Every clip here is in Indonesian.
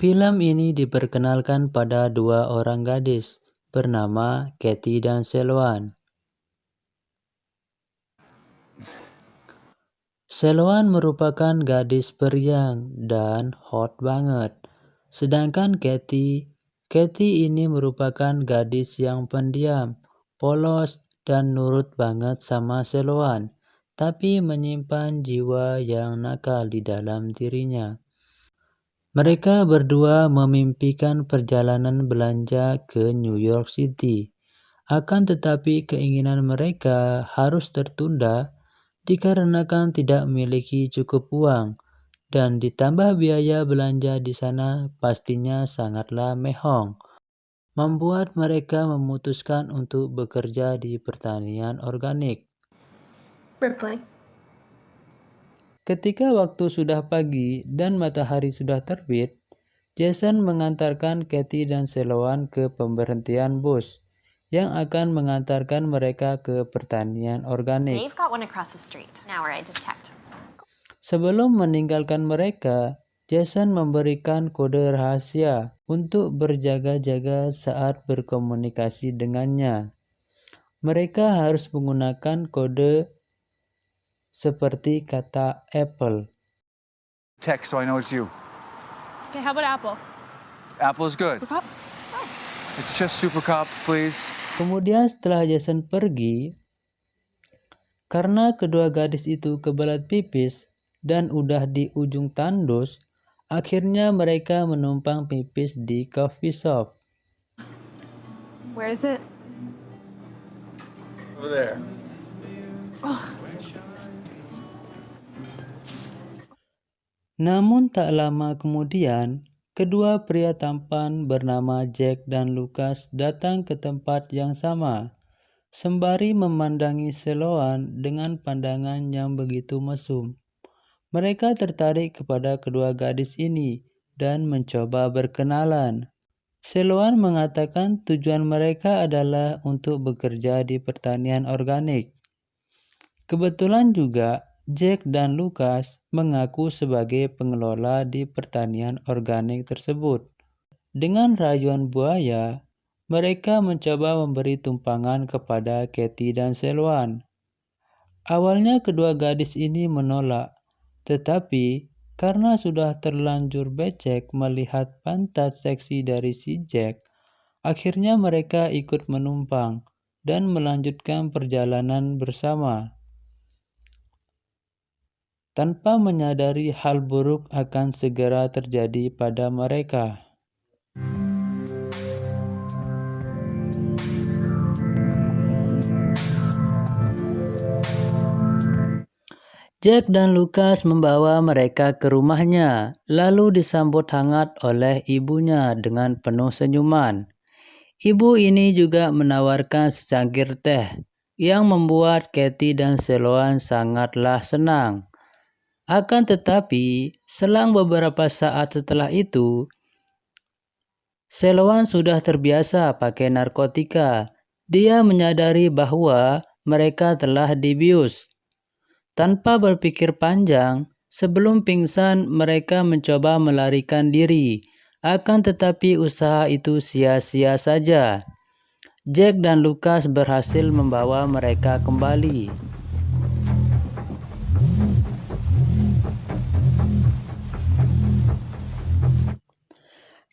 Film ini diperkenalkan pada dua orang gadis bernama Kathy dan Selwan. Selwan merupakan gadis periang dan hot banget. Sedangkan Kathy ini merupakan gadis yang pendiam, polos, dan nurut banget sama Selwan, tapi menyimpan jiwa yang nakal di dalam dirinya. Mereka berdua memimpikan perjalanan belanja ke New York City. Akan tetapi keinginan mereka harus tertunda dikarenakan tidak memiliki cukup uang, dan ditambah biaya belanja di sana pastinya sangatlah mehong, membuat mereka memutuskan untuk bekerja di pertanian organik. Ripley. Ketika waktu sudah pagi dan matahari sudah terbit, Jason mengantarkan Kathy dan Selwan ke pemberhentian bus yang akan mengantarkan mereka ke pertanian organik. They've got one across the street. Now I just checked. Sebelum meninggalkan mereka, Jason memberikan kode rahasia untuk berjaga-jaga saat berkomunikasi dengannya. Mereka harus menggunakan kode seperti kata Apple. Text so I know it's you. Okay, how about Apple? Apple is good. Cup? It's just Super Cop, please. Kemudian setelah Jason pergi, karena kedua gadis itu kebelat pipis dan udah di ujung tandus, akhirnya mereka menumpang pipis di coffee shop. Where is it? Over there. Namun tak lama kemudian, kedua pria tampan bernama Jack dan Lucas datang ke tempat yang sama, sembari memandangi Selwan dengan pandangan yang begitu mesum. Mereka tertarik kepada kedua gadis ini dan mencoba berkenalan. Selwan mengatakan tujuan mereka adalah untuk bekerja di pertanian organik. Kebetulan juga Jack dan Lucas mengaku sebagai pengelola di pertanian organik tersebut. Dengan rayuan buaya, mereka mencoba memberi tumpangan kepada Kathy dan Selwan. Awalnya kedua gadis ini menolak, tetapi karena sudah terlanjur becek melihat pantat seksi dari si Jack, akhirnya mereka ikut menumpang dan melanjutkan perjalanan bersama. Tanpa menyadari hal buruk akan segera terjadi pada mereka. Jack dan Lucas membawa mereka ke rumahnya, lalu disambut hangat oleh ibunya dengan penuh senyuman. Ibu ini juga menawarkan secangkir teh, yang membuat Kathy dan Selwan sangatlah senang. Akan tetapi, selang beberapa saat setelah itu, Selwan sudah terbiasa pakai narkotika. Dia menyadari bahwa mereka telah dibius. Tanpa berpikir panjang, sebelum pingsan mereka mencoba melarikan diri. Akan tetapi usaha itu sia-sia saja. Jack dan Lucas berhasil membawa mereka kembali.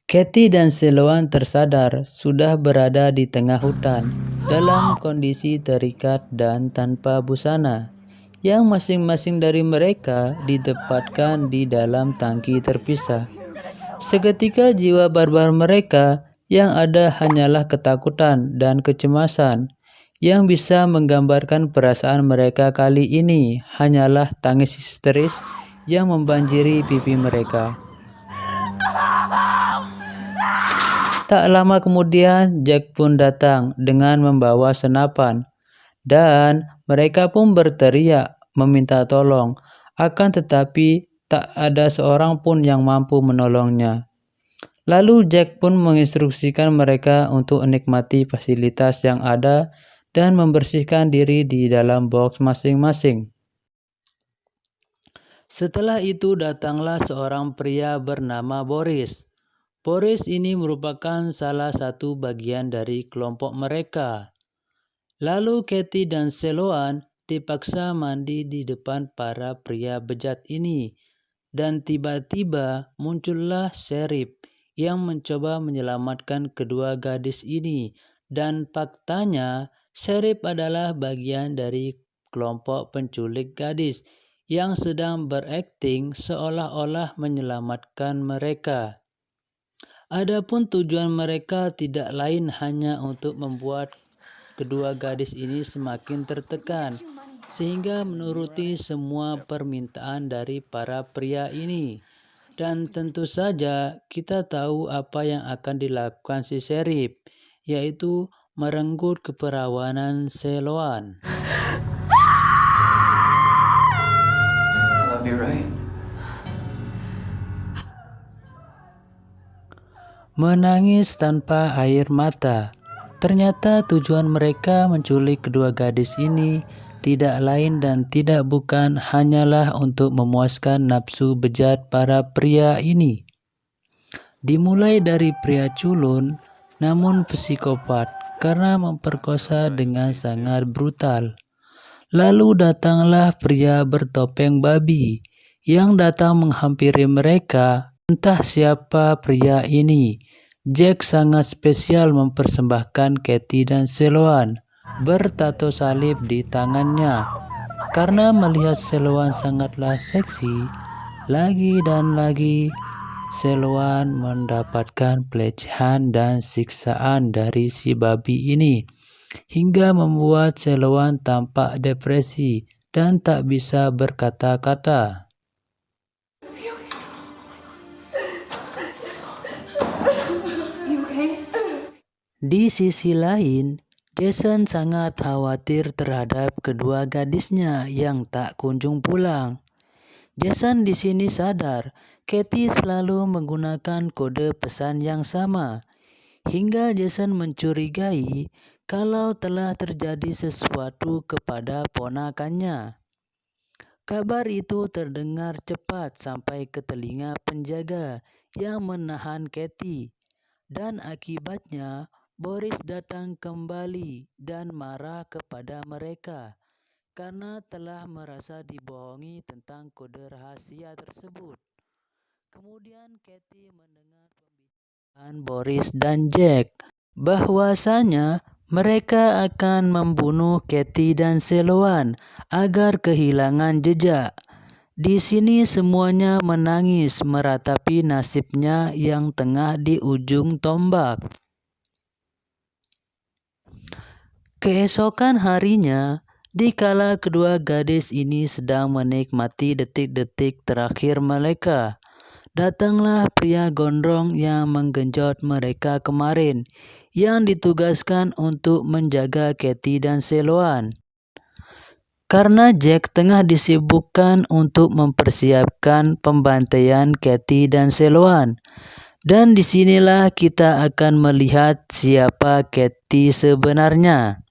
Kathy dan Selwan tersadar sudah berada di tengah hutan dalam kondisi terikat dan tanpa busana, yang masing-masing dari mereka ditempatkan di dalam tangki terpisah. Seketika jiwa barbar mereka yang ada hanyalah ketakutan dan kecemasan. Yang bisa menggambarkan perasaan mereka kali ini hanyalah tangis histeris yang membanjiri pipi mereka. Tak lama kemudian Jack pun datang dengan membawa senapan, dan mereka pun berteriak meminta tolong, akan tetapi tak ada seorang pun yang mampu menolongnya. Lalu Jack pun menginstruksikan mereka untuk menikmati fasilitas yang ada dan membersihkan diri di dalam box masing-masing. Setelah itu datanglah seorang pria bernama Boris. Boris ini merupakan salah satu bagian dari kelompok mereka. Lalu Katie dan Sloan dipaksa mandi di depan para pria bejat ini. Dan tiba-tiba muncullah Sheriff yang mencoba menyelamatkan kedua gadis ini. Dan faktanya, Sheriff adalah bagian dari kelompok penculik gadis yang sedang berakting seolah-olah menyelamatkan mereka. Adapun tujuan mereka tidak lain hanya untuk membuat kedua gadis ini semakin tertekan, sehingga menuruti semua permintaan dari para pria ini. Dan tentu saja kita tahu apa yang akan dilakukan si Sheriff, yaitu merenggut keperawanan Sloan. I love you, right? Menangis tanpa air mata. Ternyata tujuan mereka menculik kedua gadis ini tidak lain dan tidak bukan hanyalah untuk memuaskan nafsu bejat para pria ini. Dimulai dari pria culun namun psikopat karena memperkosa dengan sangat brutal. Lalu datanglah pria bertopeng babi yang datang menghampiri mereka. Entah siapa pria ini. Jack sangat spesial mempersembahkan Katie dan Sloan bertato salib di tangannya. Karena melihat Sloan sangatlah seksi, lagi dan lagi Sloan mendapatkan pelecehan dan siksaan dari si babi ini, hingga membuat Sloan tampak depresi dan tak bisa berkata-kata. Di sisi lain, Jason sangat khawatir terhadap kedua gadisnya yang tak kunjung pulang. Jason di sini sadar Katie selalu menggunakan kode pesan yang sama, hingga Jason mencurigai kalau telah terjadi sesuatu kepada ponakannya. Kabar itu terdengar cepat sampai ke telinga penjaga yang menahan Katie, dan akibatnya Boris datang kembali dan marah kepada mereka karena telah merasa dibohongi tentang kode rahasia tersebut. Kemudian Katie mendengar pembicaraan Boris dan Jack bahwasanya mereka akan membunuh Katie dan Sloan agar kehilangan jejak. Di sini semuanya menangis meratapi nasibnya yang tengah di ujung tombak. Keesokan harinya, dikala kedua gadis ini sedang menikmati detik-detik terakhir mereka, datanglah pria gondrong yang menggenjot mereka kemarin, yang ditugaskan untuk menjaga Katie dan Sloan. Karena Jack tengah disibukkan untuk mempersiapkan pembantaian Katie dan Sloan. Dan disinilah kita akan melihat siapa Katie sebenarnya.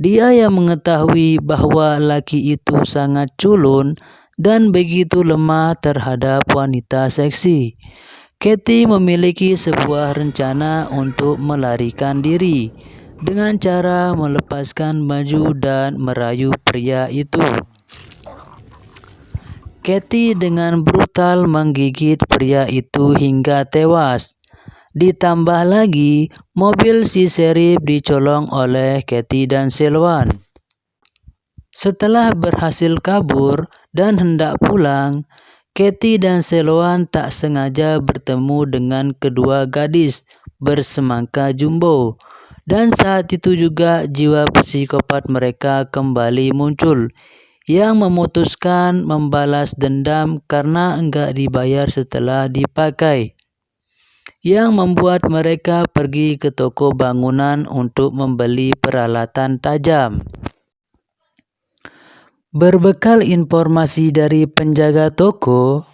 Dia yang mengetahui bahwa laki itu sangat culun dan begitu lemah terhadap wanita seksi. Katie memiliki sebuah rencana untuk melarikan diri dengan cara melepaskan baju dan merayu pria itu. Katie dengan brutal menggigit pria itu hingga tewas. Ditambah lagi, mobil si Sheriff dicolong oleh Katie dan Sloan. Setelah berhasil kabur dan hendak pulang, Katie dan Sloan tak sengaja bertemu dengan kedua gadis bersemangka jumbo. Dan saat itu juga jiwa psikopat mereka kembali muncul, yang memutuskan membalas dendam karena enggak dibayar setelah dipakai, yang membuat mereka pergi ke toko bangunan untuk membeli peralatan tajam. Berbekal informasi dari penjaga toko,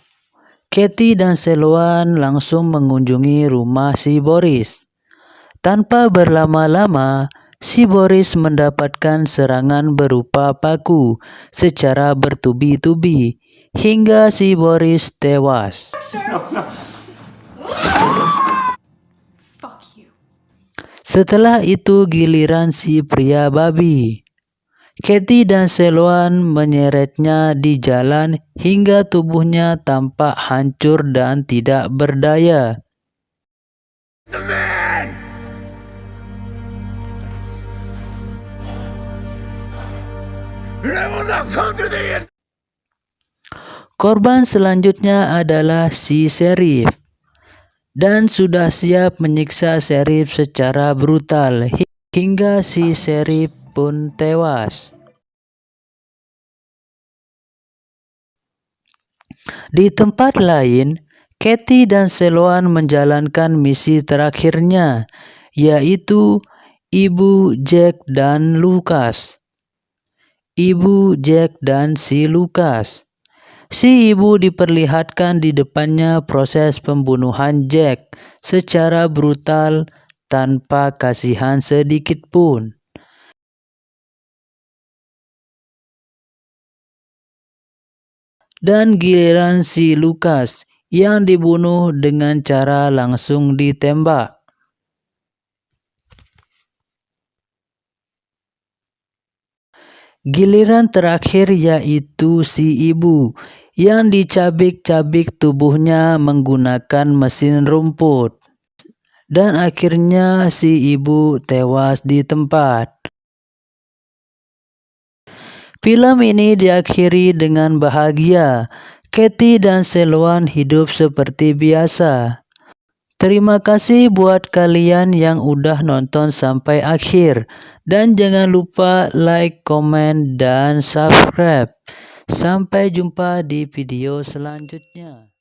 Katie dan Sloan langsung mengunjungi rumah si Boris. Tanpa berlama-lama, si Boris mendapatkan serangan berupa paku secara bertubi-tubi hingga si Boris tewas. Fuck you. Setelah itu giliran si pria babi. Katie dan Sloan menyeretnya di jalan hingga tubuhnya tampak hancur dan tidak berdaya. Korban selanjutnya adalah si Sheriff dan sudah siap menyiksa Sheriff secara brutal hingga si Sheriff pun tewas. Di tempat lain, Katie dan Sloan menjalankan misi terakhirnya, yaitu Ibu Jack dan Lucas. Ibu Jack dan si Lucas. Si ibu diperlihatkan di depannya proses pembunuhan Jack secara brutal tanpa kasihan sedikit pun. Dan giliran si Lucas yang dibunuh dengan cara langsung ditembak. Giliran terakhir yaitu si ibu yang dicabik-cabik tubuhnya menggunakan mesin rumput. Dan akhirnya si ibu tewas di tempat. Film ini diakhiri dengan bahagia. Katie dan Sloan hidup seperti biasa. Terima kasih buat kalian yang udah nonton sampai akhir. Dan jangan lupa like, komen, dan subscribe. Sampai jumpa di video selanjutnya.